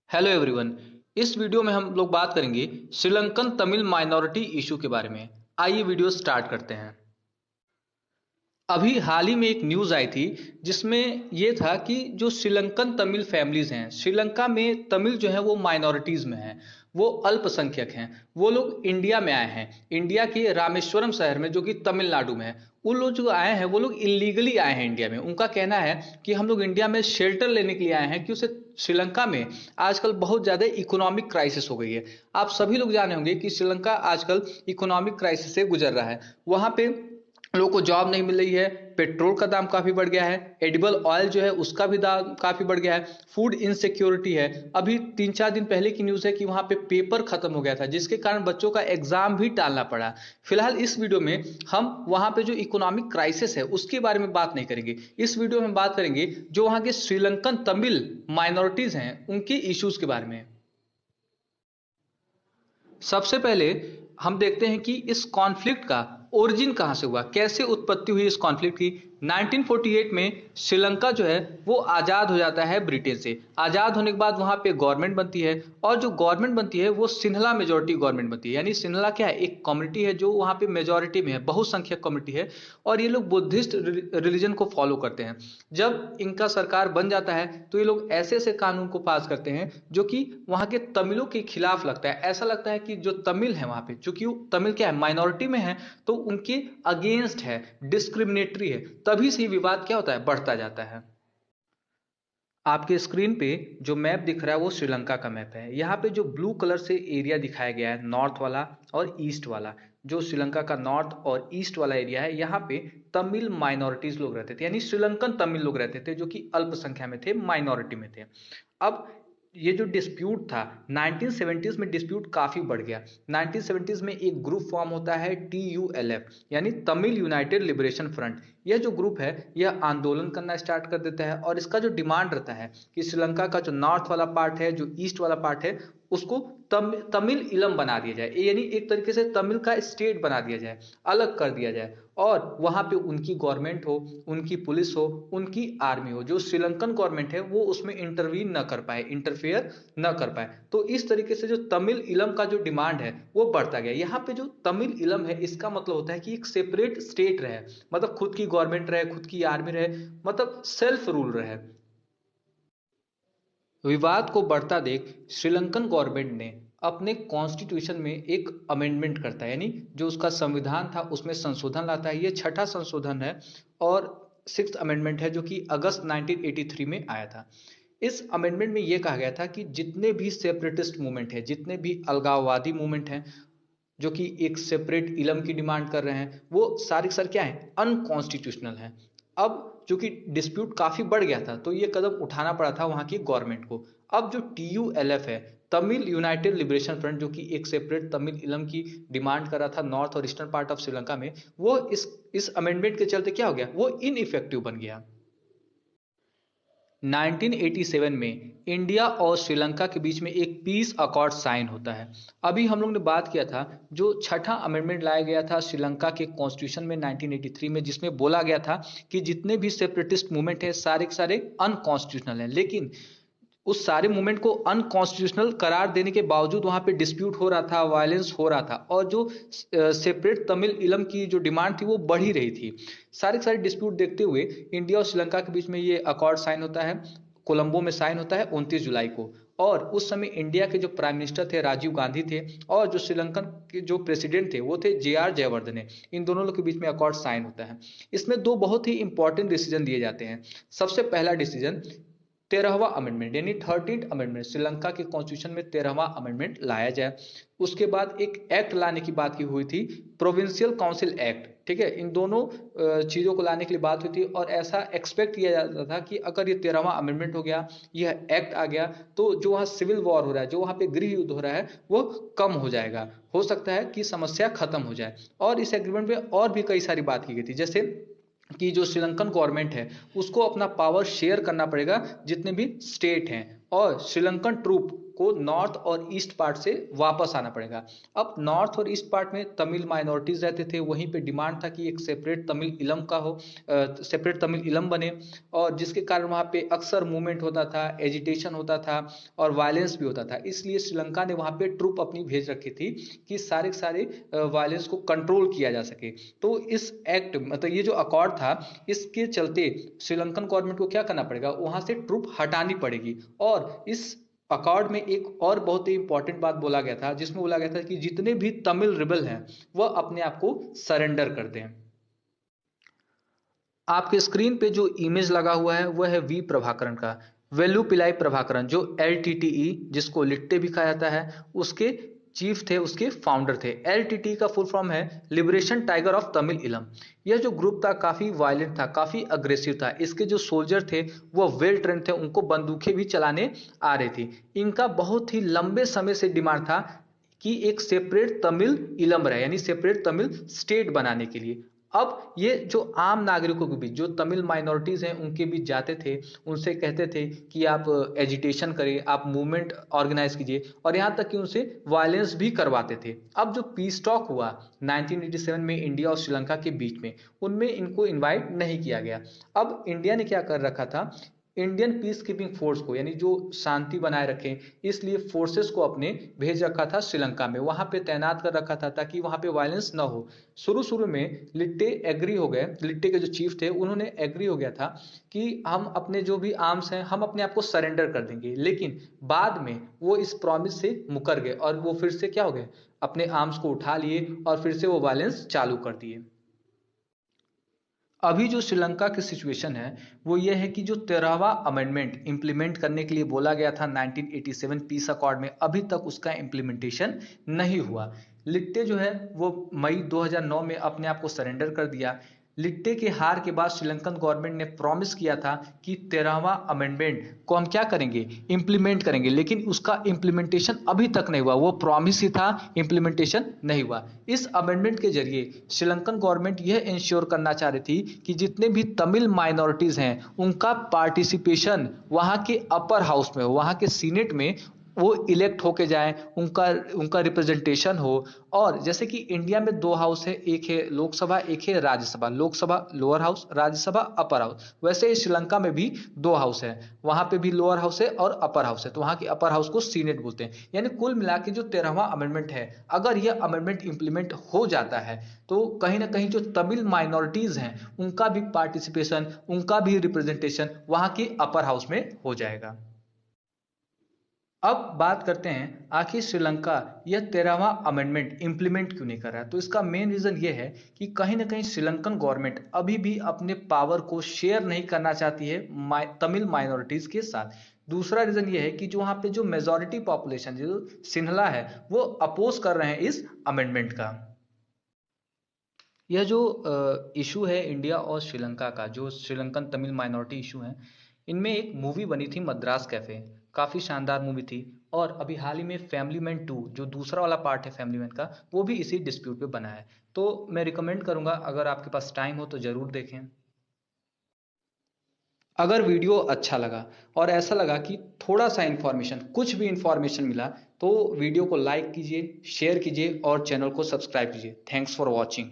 Hello everyone. इस video में हम लोग बात करेंगे श्रीलंकन तमिल माइनॉरिटी इशू के बारे में। आइए वीडियो स्टार्ट करते हैं। अभी हाल ही में एक न्यूज़ आई थी जिसमें ये था कि जो श्रीलंकन तमिल फैमिलीज हैं, श्रीलंका में तमिल जो है वो माइनॉरिटीज़ में हैं, वो अल्पसंख्यक हैं। वो लोग इंडिया में आए हैं, इंडिया के रामेश्वरम शहर में जो कि तमिलनाडु में है। उन लोग जो आए हैं वो लोग इलीगली आए हैं इंडिया में। उनका कहना है कि हम लोग इंडिया में शेल्टर लेने के लिए आए हैं कि उसे श्रीलंका में आजकल बहुत ज़्यादा इकोनॉमिक क्राइसिस हो गई है। आप सभी लोग जाने होंगे कि श्रीलंका आजकल इकोनॉमिक क्राइसिस से गुजर रहा है। वहाँ पे लोगों को जॉब नहीं मिल रही है, पेट्रोल का दाम काफी बढ़ गया है, एडिबल ऑयल जो है उसका भी दाम काफी बढ़ गया है, फूड इनसिक्योरिटी है। अभी 3-4 दिन पहले की न्यूज़ है कि वहां पे पेपर खत्म हो गया था जिसके कारण बच्चों का एग्जाम भी टालना पड़ा। फिलहाल इस वीडियो में हम वहां पे जो इकोनॉमिक क्राइसिस है उसके बारे में बात नहीं करेंगे। इस वीडियो में बात करेंगे जो वहां के श्रीलंकन तमिल माइनॉरिटीज हैं उनके इश्यूज के बारे में। सबसे पहले हम देखते हैं कि इस कॉन्फ्लिक्ट का ओरिजिन कहां से हुआ, कैसे उत्पत्ति हुई इस कॉन्फ्लिक्ट की। 1948 में श्रीलंका जो है वो आज़ाद हो जाता है ब्रिटेन से। आज़ाद होने के बाद वहां पे गवर्नमेंट बनती है और जो गवर्नमेंट बनती है वो सिन्हला मेजोरिटी गवर्नमेंट बनती है। यानी सिन्हला क्या है, एक कम्युनिटी है जो वहां पे मेजोरिटी में है, बहुसंख्यक कम्युनिटी है और ये लोग बुद्धिस्ट रिलीजन को फॉलो करते हैं। जब इनका सरकार बन जाता है तो ये लोग ऐसे ऐसे कानून को पास करते हैं जो कि वहां के तमिलों के खिलाफ लगता है। ऐसा लगता है कि जो तमिल है वहां पे, चूंकि तमिल क्या है, माइनॉरिटी में है, तो उनके अगेंस्ट है, डिस्क्रिमिनेटरी है। तभी से विवाद क्या होता है, बढ़ता जाता है। आपके स्क्रीन पे जो मैप दिख रहा है वो श्रीलंका का मैप है। यहाँ पे जो ब्लू कलर से एरिया दिखाया गया है, नॉर्थ वाला और ईस्ट वाला, जो श्रीलंका का नॉर्थ और ईस्ट वाला एरिया है, यहाँ पे तमिल माइनॉरिटीज लोग रहते थे, यानी श्रीलंकन तमिल लोग रहते थे जो कि अल्पसंख्या में थे, माइनॉरिटी में थे। अब ये जो डिस्प्यूट था 1970s में, डिस्प्यूट काफी बढ़ गया। 1970s में एक ग्रुप फॉर्म होता है TULF, यानी तमिल यूनाइटेड लिबरेशन फ्रंट। यह जो ग्रुप है यह आंदोलन करना स्टार्ट कर देता है और इसका जो डिमांड रहता है कि श्रीलंका का जो नॉर्थ वाला पार्ट है, जो ईस्ट वाला पार्ट है, उसको तमिल इलम बना दिया जाए, यानी एक तरीके से तमिल का स्टेट बना दिया जाए, अलग कर दिया जाए और वहां पे उनकी गवर्नमेंट हो, उनकी पुलिस हो, उनकी आर्मी हो, जो श्रीलंकन गवर्नमेंट है वो उसमें इंटरवीन न कर पाए, इंटरफेयर न कर पाए। तो इस तरीके से जो तमिल इलम का जो डिमांड है वो बढ़ता गया। यहाँ पे जो तमिल इलम है इसका मतलब होता है कि एक सेपरेट स्टेट रहे, मतलब खुद की गवर्नमेंट रहे, खुद की आर्मी रहे, मतलब सेल्फ रूल रहे। विवाद को बढ़ता देख श्रीलंकन गवर्नमेंट ने अपने कॉन्स्टिट्यूशन में एक अमेंडमेंट करता है, यानी जो उसका संविधान था उसमें संशोधन लाता है। ये छठा संशोधन है और सिक्स्थ अमेंडमेंट है जो कि अगस्त 1983 में आया था। इस अमेंडमेंट में यह कहा गया था कि जितने भी सेपरेटिस्ट मूवमेंट है, जितने भी अलगाववादी मूवमेंट हैं जो कि एक सेपरेट इलम की डिमांड कर रहे हैं, वो सारे सर क्या है, अनकॉन्स्टिट्यूशनल है। अब चूंकि डिस्प्यूट काफी बढ़ गया था तो ये कदम उठाना पड़ा था वहां की गवर्नमेंट को। अब जो TULF है, तमिल यूनाइटेड लिबरेशन फ्रंट, जो कि एक सेपरेट तमिल इलम की डिमांड कर रहा था नॉर्थ और ईस्टर्न पार्ट ऑफ श्रीलंका में, वो इस अमेंडमेंट के चलते क्या हो गया, वो इनइफेक्टिव बन गया। 1987 में इंडिया और श्रीलंका के बीच में एक पीस अकॉर्ड साइन होता है। अभी हम लोग ने बात किया था जो छठा अमेंडमेंट लाया गया था श्रीलंका के कॉन्स्टिट्यूशन में 1983 में, जिसमें बोला गया था कि जितने भी सेपरेटिस्ट मूवमेंट है सारे के सारे अनकॉन्स्टिट्यूशनल हैं। लेकिन उस सारे मूवमेंट को अनकॉन्स्टिट्यूशनल करार देने के बावजूद वहां पे डिस्प्यूट हो रहा था, वायलेंस हो रहा था और जो सेपरेट तमिल इलम की जो डिमांड थी वो बढ़ ही रही थी। सारे सारे डिस्प्यूट देखते हुए इंडिया और श्रीलंका के बीच में ये अकॉर्ड साइन होता है, कोलंबो में साइन होता है 29 जुलाई को। और उस समय इंडिया के जो प्राइम मिनिस्टर थे राजीव गांधी थे और जो श्रीलंकन के जो प्रेसिडेंट थे वो थे JR जयवर्धने। इन दोनों लोग के बीच में अकॉर्ड साइन होता है। इसमें दो बहुत ही इंपॉर्टेंट डिसीजन दिए जाते हैं। सबसे पहला डिसीजन 13वां अमेंडमेंट, यानी 13th अमेंडमेंट, श्रीलंका के कॉन्स्टिट्यूशन में 13वां अमेंडमेंट लाया जाए। उसके बाद एक एक्ट लाने की बात की हुई थी, प्रोविंशियल काउंसिल एक्ट। ठीक है, इन दोनों चीज़ों को लाने के लिए बात हुई थी और ऐसा एक्सपेक्ट किया जाता था कि अगर ये 13वां अमेंडमेंट हो गया, यह एक्ट आ गया, तो जो वहाँ सिविल वॉर हो रहा है, जो वहाँ पे गृह युद्ध हो रहा है, वो कम हो जाएगा, हो सकता है कि समस्या खत्म हो जाए। और इस एग्रीमेंट में और भी कई सारी बात की गई थी, जैसे कि जो श्रीलंकन गवर्नमेंट है उसको अपना पावर शेयर करना पड़ेगा जितने भी स्टेट हैं, और श्रीलंकन ट्रूप को नॉर्थ और ईस्ट पार्ट से वापस आना पड़ेगा। अब नॉर्थ और ईस्ट पार्ट में तमिल माइनॉरिटीज रहते थे, वहीं पे डिमांड था कि एक सेपरेट तमिल इलम का हो, सेपरेट तमिल इलम बने, और जिसके कारण वहाँ पे अक्सर मूवमेंट होता था, एजिटेशन होता था और वायलेंस भी होता था। इसलिए श्रीलंका ने वहाँ पे ट्रूप अपनी भेज रखी थी कि सारे सारे वायलेंस को कंट्रोल किया जा सके। तो इस एक्ट मतलब ये जो अकॉर्ड था, इसके चलते श्रीलंकन गवर्नमेंट को क्या करना पड़ेगा, वहां से ट्रूप हटानी पड़ेगी। और इस अकॉर्ड में एक और बहुत ही इंपॉर्टेंट बात बोला गया था, जिसमें बोला गया था कि जितने भी तमिल रिबल हैं वह अपने आप को सरेंडर कर दें। आपके स्क्रीन पे जो इमेज लगा हुआ है वह है वी प्रभाकरण का, वेलुपिलाई प्रभाकरण, जो LTTE जिसको लिट्टे भी कहा जाता है, उसके चीफ थे, उसके फाउंडर थे। LTTE का फुल फॉर्म है लिबरेशन टाइगर ऑफ तमिल इलम। यह जो ग्रुप था काफी वायलेंट था, काफी अग्रेसिव था। इसके जो सोल्जर थे वो वेल ट्रेन थे, उनको बंदूकें भी चलाने आ रही थी। इनका बहुत ही लंबे समय से डिमांड था कि एक सेपरेट तमिल इलम रहे, यानी सेपरेट तमिल स्टेट बनाने के लिए। अब ये जो आम नागरिकों के बीच, जो तमिल माइनॉरिटीज हैं उनके बीच जाते थे, उनसे कहते थे कि आप एजिटेशन करिए, आप मूवमेंट ऑर्गेनाइज कीजिए, और यहाँ तक कि उनसे वायलेंस भी करवाते थे। अब जो पीस टॉक हुआ 1987 में इंडिया और श्रीलंका के बीच में, उनमें इनको इनवाइट नहीं किया गया। अब इंडिया ने क्या कर रखा था, इंडियन पीस कीपिंग फोर्स को, यानी जो शांति बनाए रखें, इसलिए फोर्सेस को अपने भेज रखा था श्रीलंका में, वहां पे तैनात कर रखा था ताकि वहां पे वायलेंस ना हो। शुरू शुरू में लिट्टे एग्री हो गए, लिट्टे के जो चीफ थे उन्होंने एग्री हो गया था कि हम अपने जो भी आर्म्स हैं हम अपने आप को सरेंडर कर देंगे, लेकिन बाद में वो इस प्रॉमिस से मुकर गए और वो फिर से क्या हो गए, अपने आर्म्स को उठा लिए और फिर से वो वायलेंस चालू कर दिए। अभी जो श्रीलंका की सिचुएशन है वो ये है कि जो 13वां अमेंडमेंट इंप्लीमेंट करने के लिए बोला गया था 1987 पीस अकॉर्ड में, अभी तक उसका इंप्लीमेंटेशन नहीं हुआ। लिट्टे जो है वो मई 2009 में अपने आप को सरेंडर कर दिया। लिट्टे के हार के बाद श्रीलंकन गवर्नमेंट ने प्रॉमिस किया था कि 13वां अमेंडमेंट को हम क्या करेंगे, इंप्लीमेंट करेंगे, लेकिन उसका इंप्लीमेंटेशन अभी तक नहीं हुआ। वो प्रॉमिस ही था, इंप्लीमेंटेशन नहीं हुआ। इस अमेंडमेंट के जरिए श्रीलंकन गवर्नमेंट यह इंश्योर करना चाह रही थी कि जितने भी तमिल माइनॉरिटीज हैं उनका पार्टिसिपेशन वहां के अपर हाउस में हो, वहां के सीनेट में वो इलेक्ट होके जाएं, उनका उनका रिप्रेजेंटेशन हो। और जैसे कि इंडिया में दो हाउस है, एक है लोकसभा, एक है Rajya Sabha. Lok Sabha lower house, Rajya Sabha upper house. वैसे ही श्रीलंका में भी दो हाउस है, वहां पे भी लोअर हाउस है और अपर हाउस है, तो वहां के अपर हाउस को सीनेट बोलते हैं। यानी कुल मिला के जो 13वां अमेंडमेंट है, अगर यह अमेंडमेंट इंप्लीमेंट हो जाता है तो कहीं ना कहीं जो तमिल माइनॉरिटीज हैं उनका भी पार्टिसिपेशन, उनका भी रिप्रेजेंटेशन वहां के अपर हाउस में हो जाएगा। अब बात करते हैं आखिर श्रीलंका यह 13वां अमेंडमेंट इंप्लीमेंट क्यों नहीं कर रहा है। तो इसका मेन रीजन यह है कि कहीं ना कहीं श्रीलंकन गवर्नमेंट अभी भी अपने पावर को शेयर नहीं करना चाहती है तमिल माइनॉरिटीज के साथ। दूसरा रीजन यह है कि जो वहां पे जो मेजोरिटी पॉपुलेशन जो सिन्हला है वो अपोज कर रहे हैं इस अमेंडमेंट का। यह जो इशू है इंडिया और श्रीलंका का, जो श्रीलंकन तमिल माइनॉरिटी इशू है, इनमें एक मूवी बनी थी मद्रास कैफे, काफ़ी शानदार मूवी थी। और अभी हाल ही में फैमिली मैन 2 जो दूसरा वाला पार्ट है फैमिली मैन का, वो भी इसी डिस्प्यूट पे बना है। तो मैं रिकमेंड करूंगा, अगर आपके पास टाइम हो तो ज़रूर देखें। अगर वीडियो अच्छा लगा और ऐसा लगा कि थोड़ा सा इन्फॉर्मेशन, कुछ भी इन्फॉर्मेशन मिला, तो वीडियो को लाइक कीजिए, शेयर कीजिए और चैनल को सब्सक्राइब कीजिए। Thanks for watching.